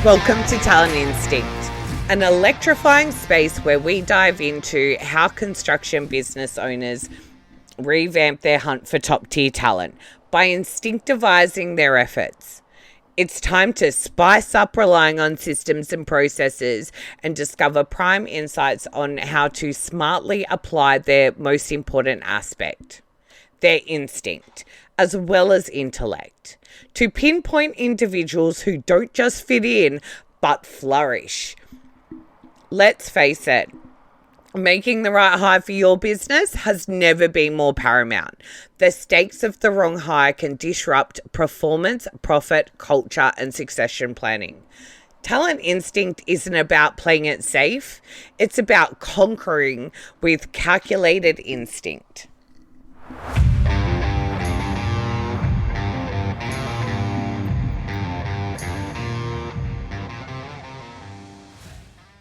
Welcome to Talent Instinct, an electrifying space where we dive into how construction business owners revamp their hunt for top-tier talent by instinctivizing their efforts. It's time to spice up relying on systems and processes and discover prime insights on how to smartly apply their most important aspect, their instinct, as well as intellect, to pinpoint individuals who don't just fit in, but flourish. Let's face it, making the right hire for your business has never been more paramount. The stakes of the wrong hire can disrupt performance, profit, culture, and succession planning. Talent Instinct isn't about playing it safe. It's about conquering with calculated instinct.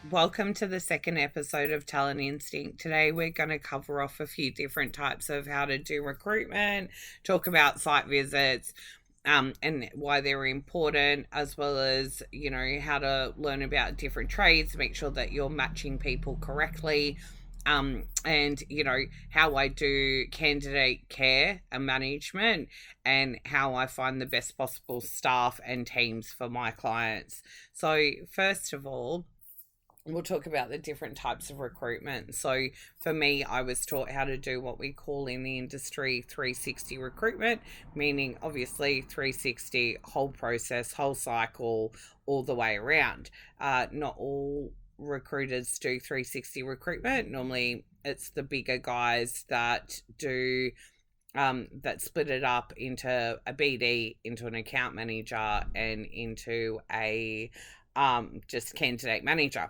Welcome to the second episode of Talent Instinct. Today we're going to cover off a few different types of how to do recruitment, talk about site visits, and why they're important, as well as, how to learn about different trades, make sure that you're matching people correctly, and, how I do candidate care and management and how I find the best possible staff and teams for my clients. So first of all, we'll talk about the different types of recruitment. So for me, I was taught how to do what we call in the industry 360 recruitment, meaning obviously 360, whole process, whole cycle, all the way around. Not all recruiters do 360 recruitment. Normally it's the bigger guys that do that split it up into a BD, into an account manager, and into a just candidate manager.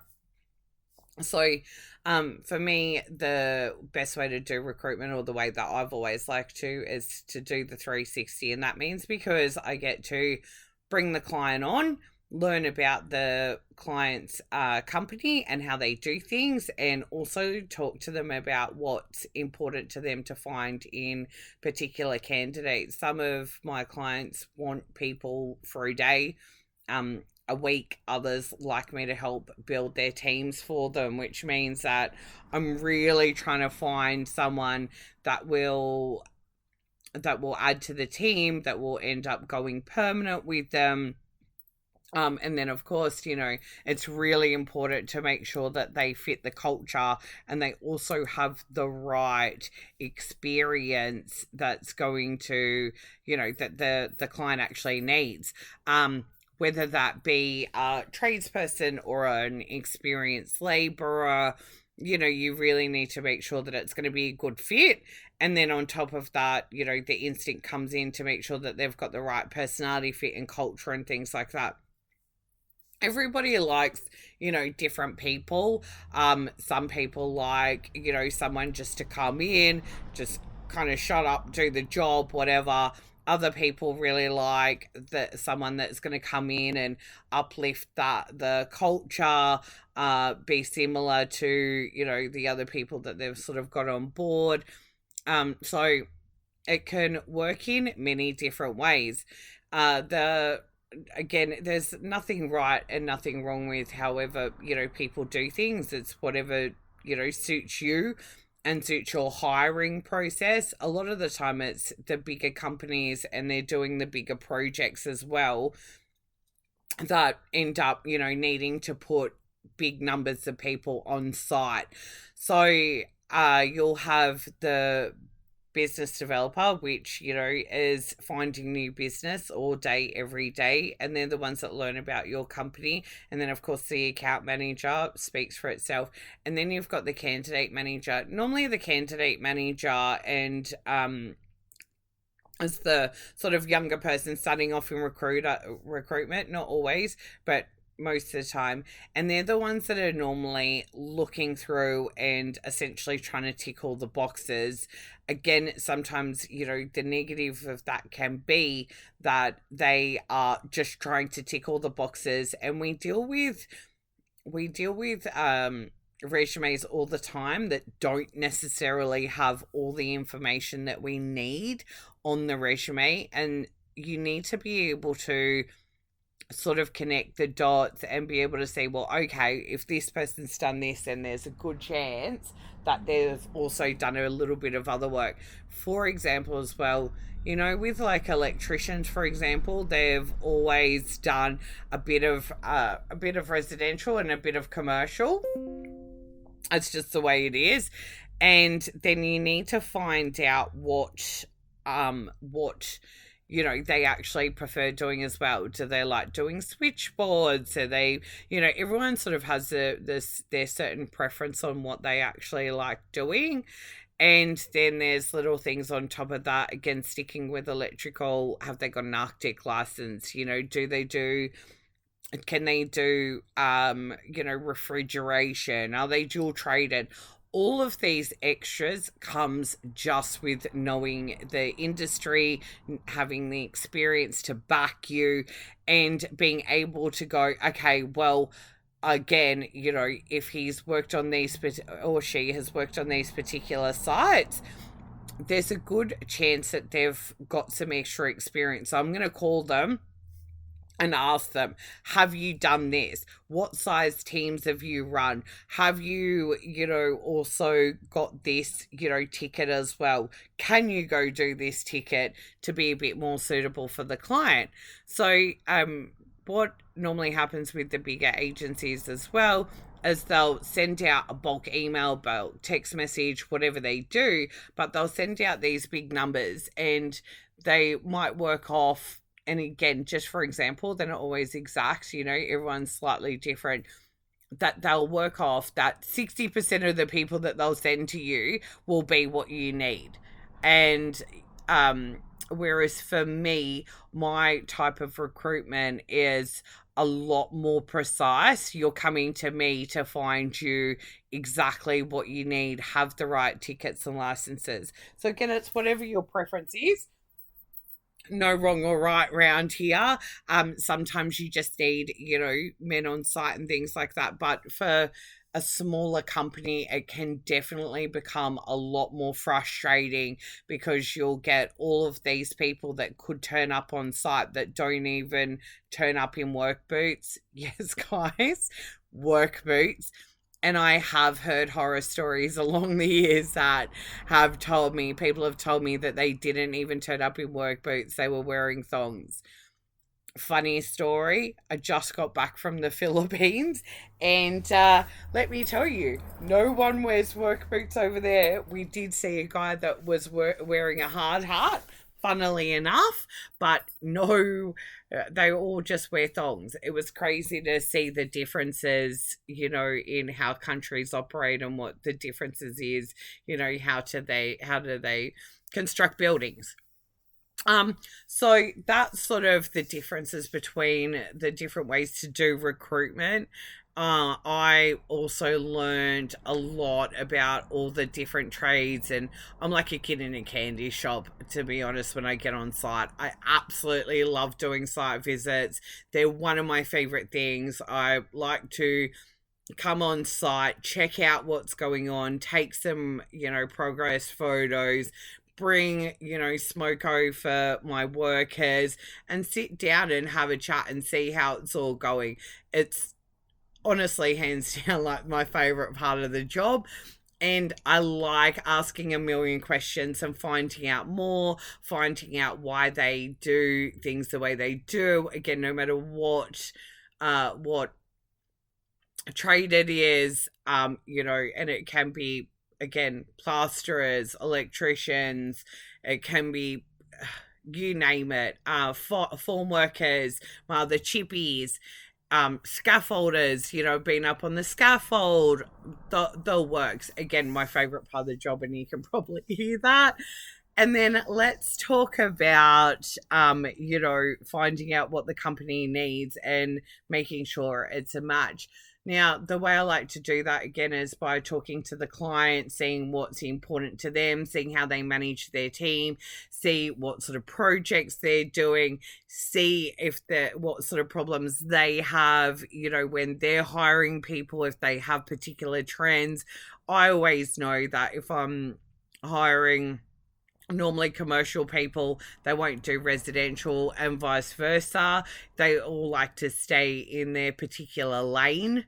So for me, the best way to do recruitment, or the way that I've always liked to, is to do the 360. And that means because I get to bring the client on, learn about the client's company and how they do things, and also talk to them about what's important to them to find in particular candidates. Some of my clients want people for a day, a week. Others like me to help build their teams for them, which means that I'm really trying to find someone that will add to the team, that will end up going permanent with them. And then, of course, it's really important to make sure that they fit the culture and they also have the right experience that's going to, that the client actually needs. Whether that be a tradesperson or an experienced labourer, you really need to make sure that it's going to be a good fit. And then on top of that, the instinct comes in to make sure that they've got the right personality fit and culture and things like that. Everybody likes, different people. Some people like, someone just to come in, just kind of shut up, do the job, whatever. Other people really like someone that's going to come in and uplift the culture, be similar to, the other people that they've sort of got on board. So it can work in many different ways. Again, there's nothing right and nothing wrong with however, people do things. It's whatever, suits you and suit your hiring process. A lot of the time it's the bigger companies, and they're doing the bigger projects as well, that end up, needing to put big numbers of people on site. So you'll have the business developer, which, is finding new business all day, every day. And they're the ones that learn about your company. And then, of course, the account manager speaks for itself. And then you've got the candidate manager. Normally the candidate manager and as the sort of younger person starting off in recruitment, not always, but most of the time, and they're the ones that are normally looking through and essentially trying to tick all the boxes. Again, sometimes, the negative of that can be that they are just trying to tick all the boxes, and we deal with resumes all the time that don't necessarily have all the information that we need on the resume, and you need to be able to sort of connect the dots and be able to say, well, okay, if this person's done this, then there's a good chance that they've also done a little bit of other work. For example, as well, with like electricians, for example, they've always done a bit of residential and a bit of commercial. It's just the way it is. And then you need to find out what they actually prefer doing as well. Do they like doing switchboards? Are they, everyone sort of has their certain preference on what they actually like doing. And then there's little things on top of that. Again, sticking with electrical, have they got an Arctic license? Can they do refrigeration? Are they dual traded? All of these extras comes just with knowing the industry, having the experience to back you, and being able to go, okay, well, again, if he's worked on these, or she has worked on these particular sites, there's a good chance that they've got some extra experience. So I'm going to call them and ask them, have you done this? What size teams have you run? Have you, also got this, ticket as well? Can you go do this ticket to be a bit more suitable for the client? So, what normally happens with the bigger agencies as well is they'll send out a bulk email, bulk text message, whatever they do, but they'll send out these big numbers and they might work off. And again, just for example, they're not always exact, everyone's slightly different, that they'll work off that 60% of the people that they'll send to you will be what you need. And whereas for me, my type of recruitment is a lot more precise. You're coming to me to find you exactly what you need, have the right tickets and licenses. So again, it's whatever your preference is. No wrong or right round here. Sometimes you just need, men on site and things like that. But for a smaller company, it can definitely become a lot more frustrating because you'll get all of these people that could turn up on site that don't even turn up in work boots. Yes, guys, work boots. And I have heard horror stories along the years that people have told me that they didn't even turn up in work boots, they were wearing thongs. Funny story, I just got back from the Philippines, and let me tell you, no one wears work boots over there. We did see a guy that was wearing a hard hat, funnily enough, but no, they all just wear thongs. It was crazy to see the differences, in how countries operate and what the differences is, how do they construct buildings. So that's sort of the differences between the different ways to do recruitment. I also learned a lot about all the different trades, and I'm like a kid in a candy shop, to be honest, when I get on site. I absolutely love doing site visits. They're one of my favorite things. I like to come on site, check out what's going on, take some, progress photos, bring, smoko for my workers, and sit down and have a chat and see how it's all going. It's honestly hands down like my favorite part of the job. And I like asking a million questions and finding out more, finding out why they do things the way they do. Again, no matter what trade it is, and it can be, again, plasterers, electricians, it can be, you name it, form workers, the chippies, scaffolders, being up on the scaffold, the works. Again, my favorite part of the job, and you can probably hear that. And then let's talk about, finding out what the company needs and making sure it's a match. Now, the way I like to do that, again, is by talking to the client, seeing what's important to them, seeing how they manage their team, see what sort of projects they're doing, see what sort of problems they have, when they're hiring people, if they have particular trends. I always know that if I'm hiring Normally commercial people, they won't do residential, and vice versa. They all like to stay in their particular lane.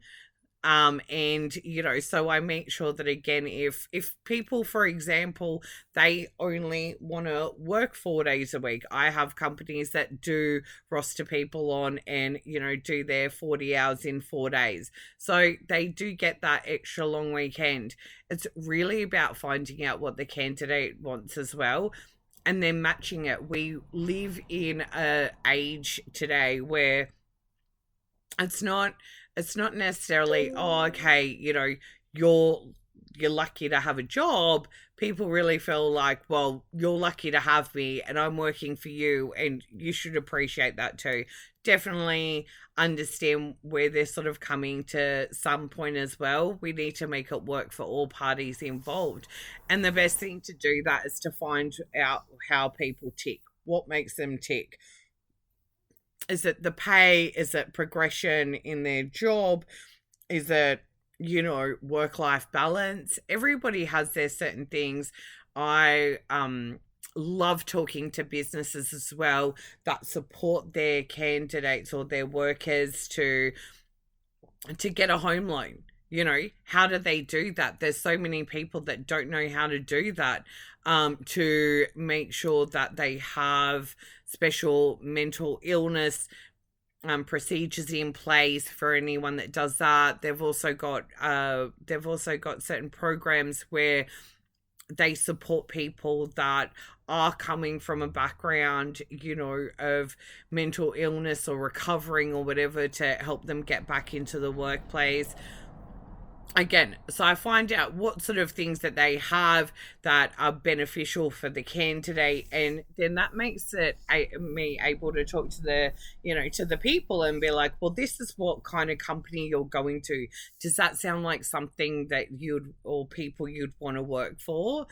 And so I make sure that, again, if people, for example, they only want to work 4 days a week, I have companies that do roster people on and do their 40 hours in 4 days, so they do get that extra long weekend. It's really about finding out what the candidate wants as well, and then matching it. We live in a age today where it's not necessarily, oh, okay, you're you're lucky to have a job. People really feel like, well, you're lucky to have me and I'm working for you, and you should appreciate that too. Definitely understand where they're sort of coming to some point as well. We need to make it work for all parties involved. And the best thing to do that is to find out how people tick, what makes them tick. Is it the pay? Is it progression in their job? Is it, work life balance? Everybody has their certain things. I love talking to businesses as well that support their candidates or their workers to get a home loan. How do they do that? There's so many people that don't know how to do that, to make sure that they have special mental illness procedures in place for anyone that does that. They've also got certain programs where they support people that are coming from a background, of mental illness or recovering or whatever, to help them get back into the workplace. Again, so I find out what sort of things that they have that are beneficial for the candidate, and then that makes me able to talk to the people and be like, well, this is what kind of company you're going to. Does that sound like something that people you'd want to work for?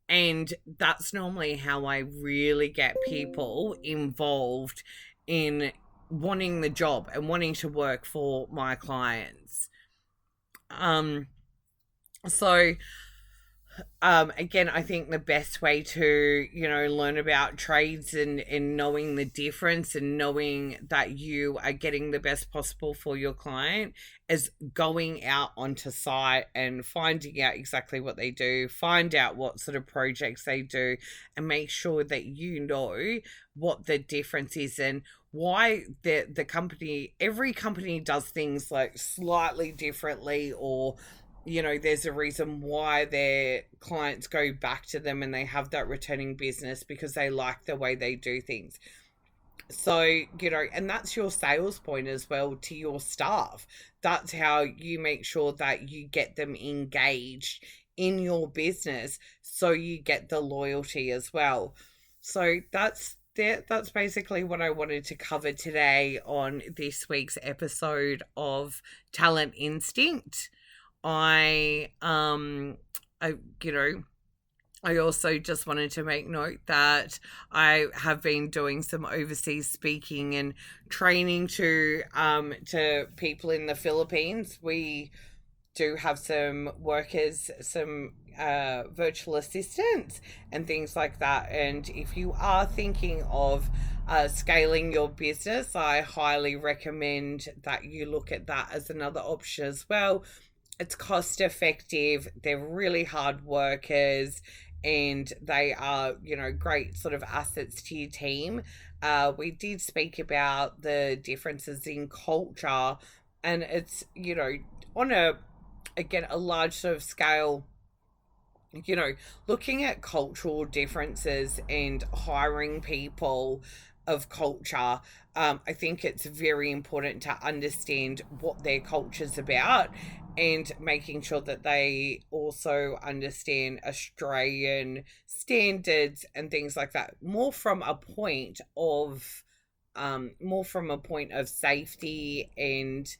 And that's normally how I really get people involved in wanting the job and wanting to work for my clients. um so again, I think the best way to learn about trades and knowing the difference and knowing that you are getting the best possible for your client is going out onto site and finding out exactly what they do, find out what sort of projects they do, and make sure that what the difference is and why the company every company does things like slightly differently, or there's a reason why their clients go back to them and they have that returning business because they like the way they do things. So, and that's your sales point as well to your staff. That's how you make sure that you get them engaged in your business so you get the loyalty as well. So that's basically what I wanted to cover today on this week's episode of Talent Instinct. I I you know I also just wanted to make note that I have been doing some overseas speaking and training to people in the Philippines. We do have some workers, some virtual assistants and things like that. And if you are thinking of scaling your business, I highly recommend that you look at that as another option as well. It's cost effective, they're really hard workers, and they are, great sort of assets to your team. We did speak about the differences in culture, and it's, on a large sort of scale, looking at cultural differences and hiring people of culture. I think it's very important to understand what their culture's about and making sure that they also understand Australian standards and things like that, more from a point of safety and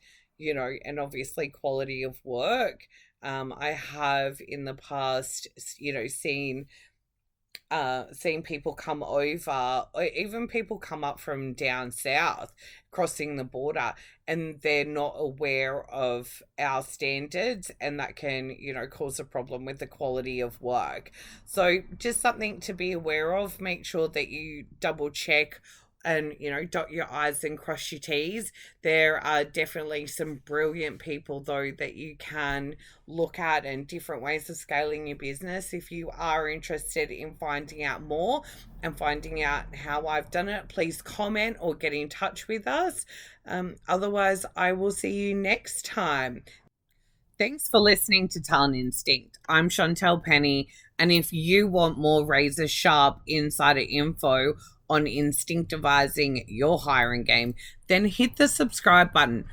and obviously quality of work. I have in the past, seen seeing people come over, or even people come up from down south, crossing the border, and they're not aware of our standards, and that can, cause a problem with the quality of work. So, just something to be aware of. Make sure that you double check and dot your i's and cross your t's. There are definitely some brilliant people though that you can look at, and different ways of scaling your business. If you are interested in finding out more and finding out how I've done it, please comment or get in touch with us. Otherwise, I will see you next time. Thanks for listening to Talent Instinct. I'm Chantal Penny, and if you want more razor sharp insider info on instinctivizing your hiring game, then hit the subscribe button.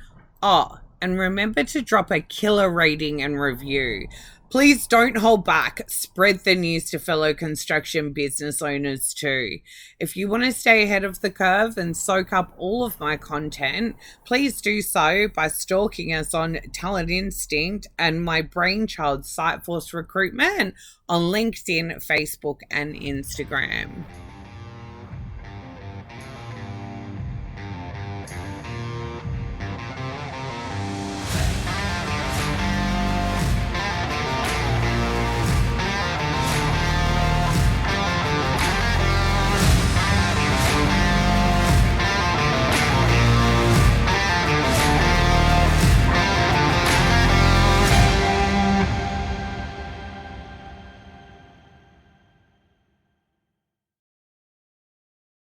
Oh, and remember to drop a killer rating and review. Please don't hold back. Spread the news to fellow construction business owners too. If you want to stay ahead of the curve and soak up all of my content, please do so by stalking us on Talent Instinct and my brainchild Siteforce Recruitment on LinkedIn, Facebook, and Instagram.